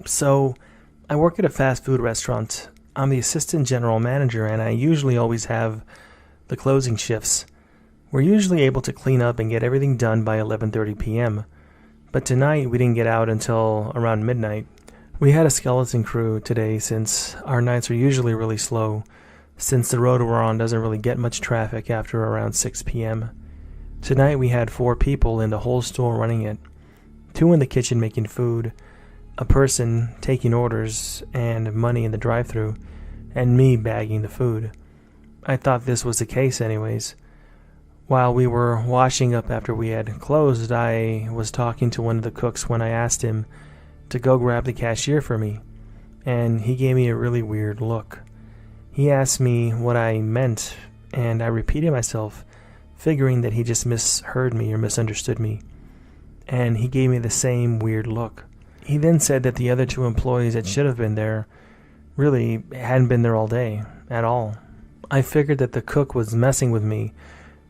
So, I work at a fast food restaurant. I'm the assistant general manager, and I usually always have the closing shifts. We're usually able to clean up and get everything done by 11:30 p.m., but tonight we didn't get out until around midnight. We had a skeleton crew today since our nights are usually really slow, since the road we're on doesn't really get much traffic after around 6 p.m. Tonight we had 4 people in the whole store running it, 2 in the kitchen making food, a person taking orders and money in the drive-thru, and me bagging the food. I thought this was the case anyways. While we were washing up after we had closed, I was talking to one of the cooks when I asked him to go grab the cashier for me, and he gave me a really weird look. He asked me what I meant, and I repeated myself, figuring that he just misheard me or misunderstood me, and he gave me the same weird look. He then said that the other 2 employees that should have been there really hadn't been there all day, at all. I figured that the cook was messing with me,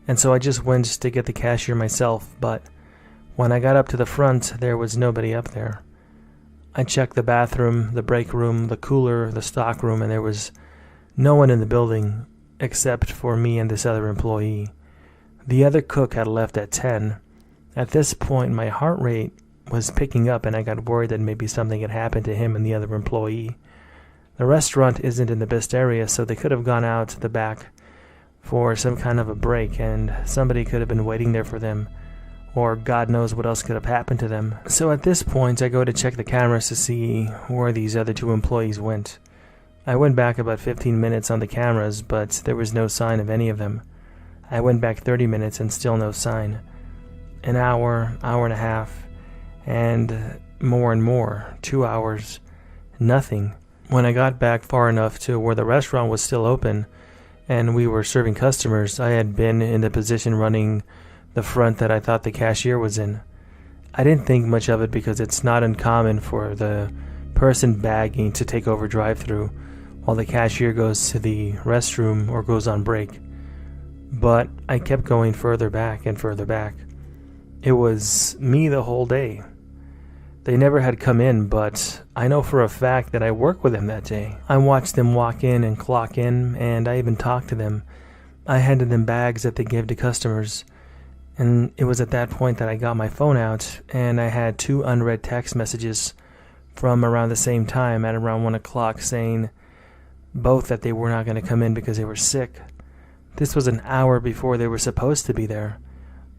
and so I just went to get the cashier myself, but when I got up to the front, there was nobody up there. I checked the bathroom, the break room, the cooler, the stock room, and there was no one in the building except for me and this other employee. The other cook had left at 10. At this point, my heart rate was picking up, and I got worried that maybe something had happened to him and the other employee. The restaurant isn't in the best area, so they could have gone out to the back for some kind of a break, and somebody could have been waiting there for them, or God knows what else could have happened to them. So at this point, I go to check the cameras to see where these other 2 employees went. I went back about 15 minutes on the cameras, but there was no sign of any of them. I went back 30 minutes and still no sign. An hour, hour and a half, and more, 2 hours, nothing. When I got back far enough to where the restaurant was still open and we were serving customers, I had been in the position running the front that I thought the cashier was in. I didn't think much of it because it's not uncommon for the person bagging to take over drive-thru while the cashier goes to the restroom or goes on break. But I kept going further back and further back. It was me the whole day. They never had come in, but I know for a fact that I worked with them that day. I watched them walk in and clock in, and I even talked to them. I handed them bags that they gave to customers, and it was at that point that I got my phone out, and I had 2 unread text messages from around the same time at around 1 o'clock saying both that they were not going to come in because they were sick. This was an hour before they were supposed to be there,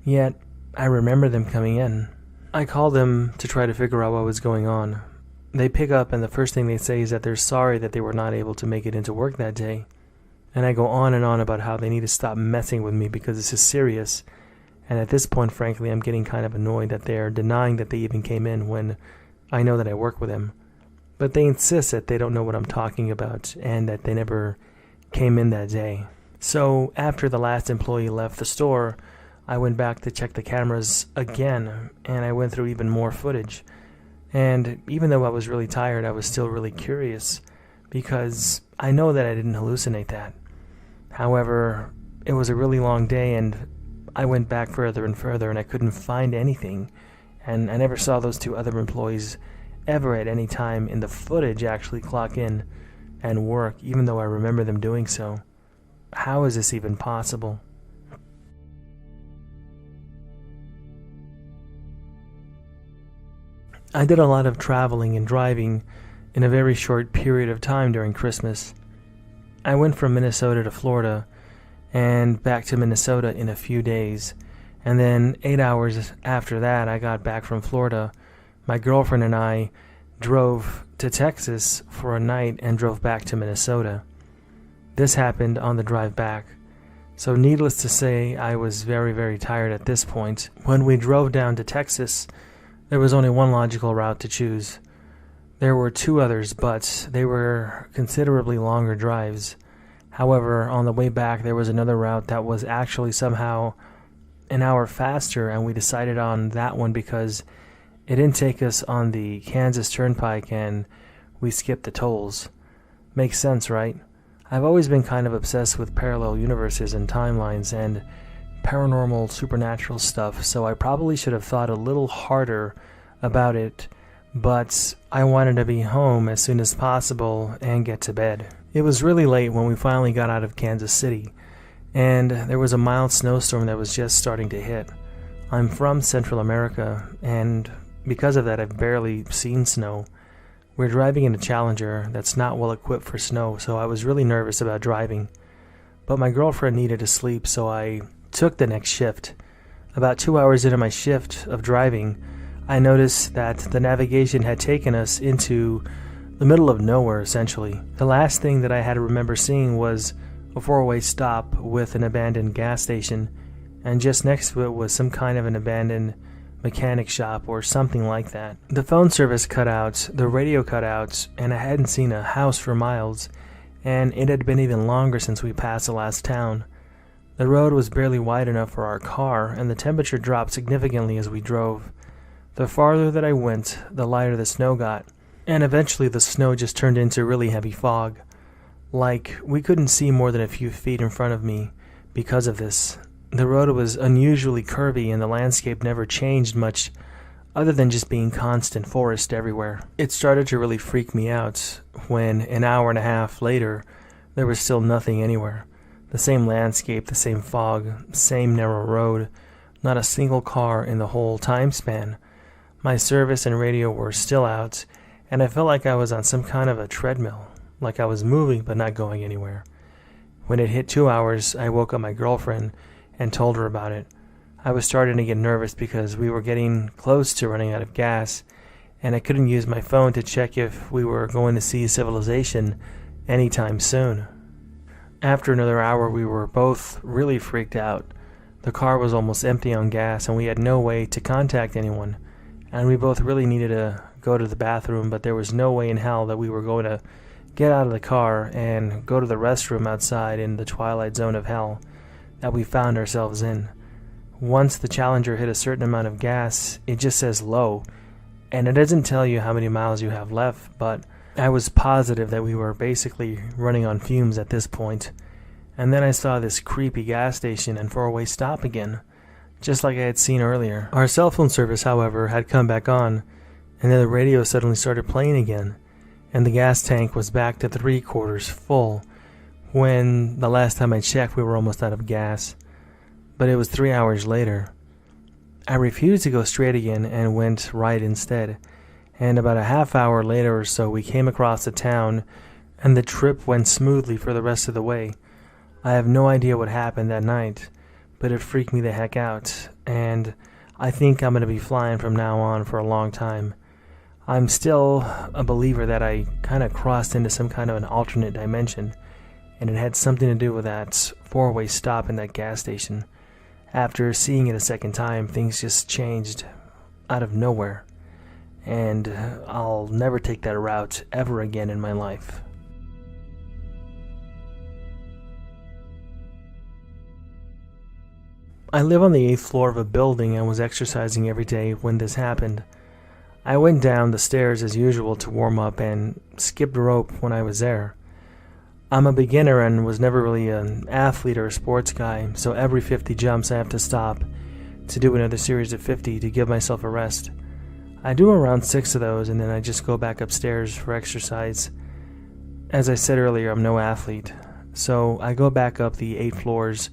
yet I remember them coming in. I called them to try to figure out what was going on. They pick up, and the first thing they say is that they're sorry that they were not able to make it into work that day. And I go on and on about how they need to stop messing with me because this is serious. And at this point, frankly, I'm getting kind of annoyed that they're denying that they even came in when I know that I work with them. But they insist that they don't know what I'm talking about and that they never came in that day. So after the last employee left the store, I went back to check the cameras again, and I went through even more footage. And even though I was really tired, I was still really curious, because I know that I didn't hallucinate that. However, it was a really long day, and I went back further and further, and I couldn't find anything. And I never saw those 2 other employees ever at any time in the footage actually clock in and work, even though I remember them doing so. How is this even possible? I did a lot of traveling and driving in a very short period of time during Christmas. I went from Minnesota to Florida and back to Minnesota in a few days, and then 8 hours after that I got back from Florida. My girlfriend and I drove to Texas for a night and drove back to Minnesota. This happened on the drive back. So needless to say, I was very, very tired at this point. When we drove down to Texas, there was only one logical route to choose. There were 2 others, but they were considerably longer drives. However, on the way back, there was another route that was actually somehow an hour faster, and we decided on that one because it didn't take us on the Kansas Turnpike and we skipped the tolls. Makes sense, right? I've always been kind of obsessed with parallel universes and timelines and paranormal supernatural stuff, so I probably should have thought a little harder about it, but I wanted to be home as soon as possible and get to bed. It was really late when we finally got out of Kansas City, and there was a mild snowstorm that was just starting to hit. I'm from Central America, and because of that, I've barely seen snow. We're driving in a Challenger that's not well equipped for snow, so I was really nervous about driving. But my girlfriend needed to sleep, so I took the next shift. About 2 hours into my shift of driving, I noticed that the navigation had taken us into the middle of nowhere, essentially. The last thing that I had to remember seeing was a four-way stop with an abandoned gas station, and just next to it was some kind of an abandoned mechanic shop or something like that. The phone service cut out, the radio cut out, and I hadn't seen a house for miles, and it had been even longer since we passed the last town. The road was barely wide enough for our car, and the temperature dropped significantly as we drove. The farther that I went, the lighter the snow got, and eventually the snow just turned into really heavy fog. Like, we couldn't see more than a few feet in front of me because of this. The road was unusually curvy, and the landscape never changed much other than just being constant forest everywhere. It started to really freak me out when, an hour and a half later, there was still nothing anywhere. The same landscape, the same fog, same narrow road, not a single car in the whole time span. My service and radio were still out, and I felt like I was on some kind of a treadmill, like I was moving but not going anywhere. When it hit 2 hours, I woke up my girlfriend and told her about it. I was starting to get nervous because we were getting close to running out of gas, and I couldn't use my phone to check if we were going to see civilization anytime soon. After another hour, we were both really freaked out. The car was almost empty on gas, and we had no way to contact anyone, and we both really needed to go to the bathroom, but there was no way in hell that we were going to get out of the car and go to the restroom outside in the twilight zone of hell that we found ourselves in. Once the Challenger hit a certain amount of gas, it just says low, and it doesn't tell you how many miles you have left, but I was positive that we were basically running on fumes at this point. And then I saw this creepy gas station and four-way stop again, just like I had seen earlier. Our cell phone service, however, had come back on, and then the radio suddenly started playing again, and the gas tank was back to 3/4 full, when the last time I checked we were almost out of gas. But it was 3 hours later. I refused to go straight again and went right instead, and about a half hour later or so we came across the town, and the trip went smoothly for the rest of the way. I have no idea what happened that night, but it freaked me the heck out, and I think I'm going to be flying from now on for a long time. I'm still a believer that I kind of crossed into some kind of an alternate dimension, and it had something to do with that four-way stop in that gas station. After seeing it a second time, things just changed out of nowhere, and I'll never take that route ever again in my life. I live on the 8th floor of a building and was exercising every day when this happened. I went down the stairs as usual to warm up and skipped rope when I was there. I'm a beginner and was never really an athlete or a sports guy, so every 50 jumps I have to stop to do another series of 50 to give myself a rest. I do around 6 of those, and then I just go back upstairs for exercise. As I said earlier, I'm no athlete, so I go back up the 8 floors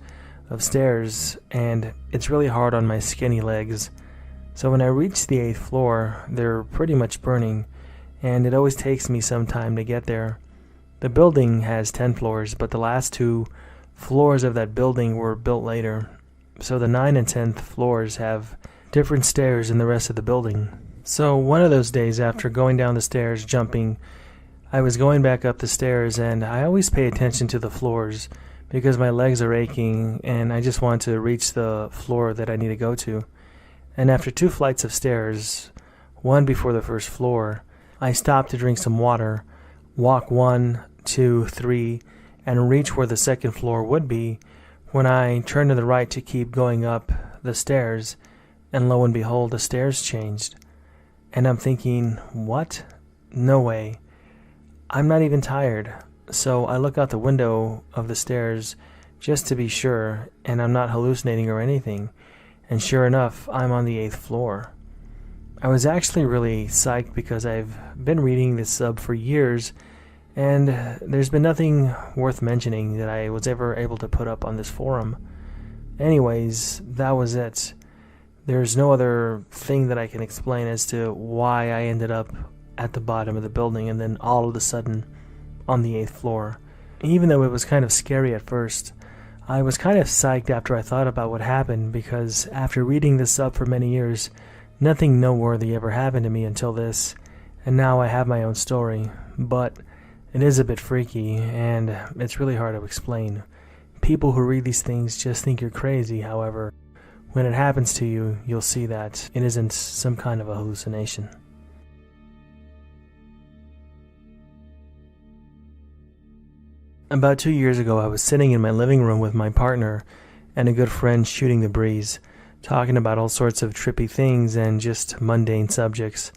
of stairs, and it's really hard on my skinny legs. So when I reach the 8th floor, they're pretty much burning, and it always takes me some time to get there. The building has 10 floors, but the last 2 floors of that building were built later, so the 9th and 10th floors have different stairs than the rest of the building. So one of those days after going down the stairs, jumping, I was going back up the stairs, and I always pay attention to the floors because my legs are aching and I just want to reach the floor that I need to go to. And after 2 flights of stairs, one before the first floor, I stopped to drink some water, walk 1, 2, 3, and reach where the second floor would be when I turned to the right to keep going up the stairs, and lo and behold, the stairs changed. And I'm thinking, what? No way. I'm not even tired. So I look out the window of the stairs just to be sure, and I'm not hallucinating or anything. And sure enough, I'm on the 8th floor. I was actually really psyched because I've been reading this sub for years, and there's been nothing worth mentioning that I was ever able to put up on this forum. Anyways, that was it. There's no other thing that I can explain as to why I ended up at the bottom of the building and then all of a sudden on the 8th floor. Even though it was kind of scary at first, I was kind of psyched after I thought about what happened, because after reading this up for many years, nothing noteworthy ever happened to me until this, and now I have my own story. But it is a bit freaky, and it's really hard to explain. People who read these things just think you're crazy. However, when it happens to you, you'll see that it isn't some kind of a hallucination. About 2 years ago, I was sitting in my living room with my partner and a good friend shooting the breeze, talking about all sorts of trippy things and just mundane subjects,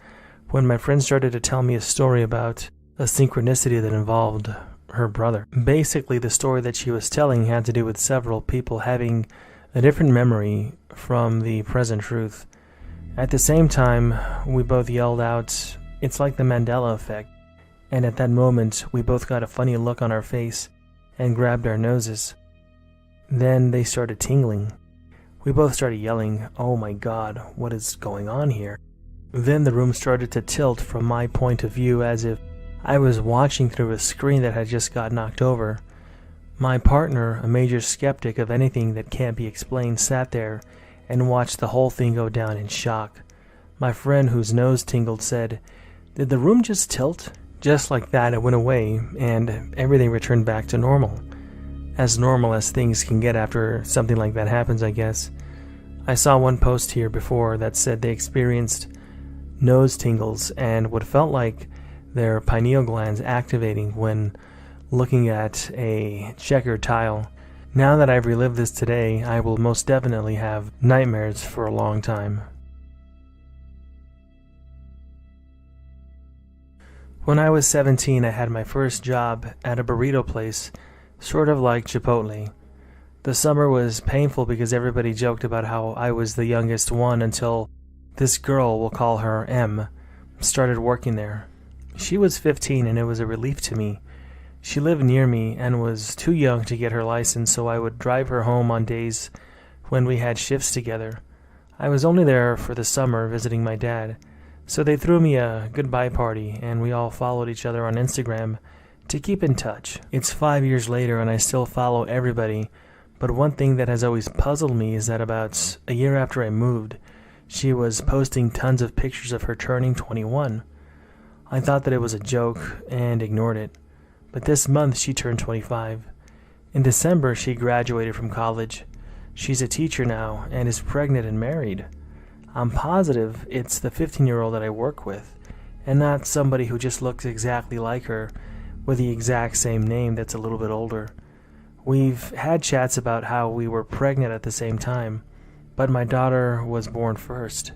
when my friend started to tell me a story about a synchronicity that involved her brother. Basically, the story that she was telling had to do with several people having a different memory from the present truth. At the same time, we both yelled out, "It's like the Mandela effect." And at that moment, we both got a funny look on our face and grabbed our noses. Then they started tingling. We both started yelling, "Oh my God, what is going on here?" Then the room started to tilt from my point of view as if I was watching through a screen that had just got knocked over. My partner, a major skeptic of anything that can't be explained, sat there and watched the whole thing go down in shock. My friend, whose nose tingled, said, "Did the room just tilt?" Just like that, it went away, and everything returned back to normal. As normal as things can get after something like that happens, I guess. I saw one post here before that said they experienced nose tingles and what felt like their pineal glands activating when looking at a checkered tile. Now that I've relived this today, I will most definitely have nightmares for a long time. When I was 17, I had my first job at a burrito place, sort of like Chipotle. The summer was painful because everybody joked about how I was the youngest one until this girl, we'll call her M, started working there. She was 15 and it was a relief to me. She lived near me and was too young to get her license, so I would drive her home on days when we had shifts together. I was only there for the summer visiting my dad, so they threw me a goodbye party and we all followed each other on Instagram to keep in touch. It's 5 years later and I still follow everybody, but one thing that has always puzzled me is that about a year after I moved, she was posting tons of pictures of her turning 21. I thought that it was a joke and ignored it. But this month she turned 25. In December she graduated from college. She's a teacher now and is pregnant and married. I'm positive it's the 15-year-old that I work with, and not somebody who just looks exactly like her with the exact same name that's a little bit older. We've had chats about how we were pregnant at the same time, but my daughter was born first.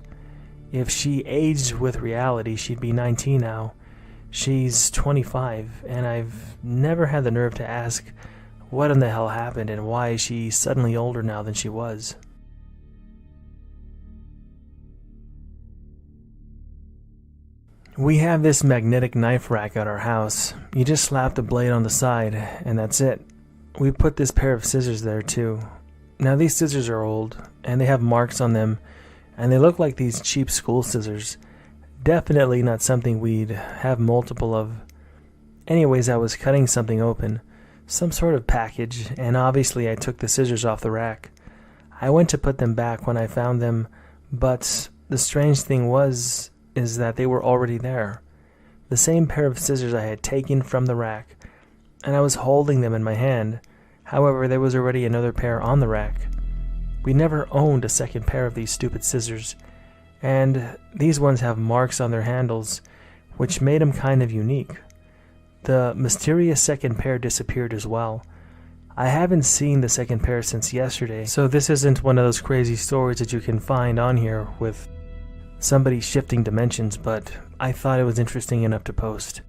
If she aged with reality, she'd be 19 now. She's 25, and I've never had the nerve to ask what in the hell happened and why she's suddenly older now than she was. We have this magnetic knife rack at our house. You just slap the blade on the side, and that's it. We put this pair of scissors there too. Now these scissors are old, and they have marks on them, and they look like these cheap school scissors. Definitely not something we'd have multiple of. Anyways, I was cutting something open, some sort of package, and obviously I took the scissors off the rack. I went to put them back when I found them, but the strange thing is that they were already there. The same pair of scissors I had taken from the rack, and I was holding them in my hand. However, there was already another pair on the rack. We never owned a second pair of these stupid scissors, and these ones have marks on their handles, which made them kind of unique. The mysterious second pair disappeared as well. I haven't seen the second pair since yesterday, so this isn't one of those crazy stories that you can find on here with somebody shifting dimensions, but I thought it was interesting enough to post.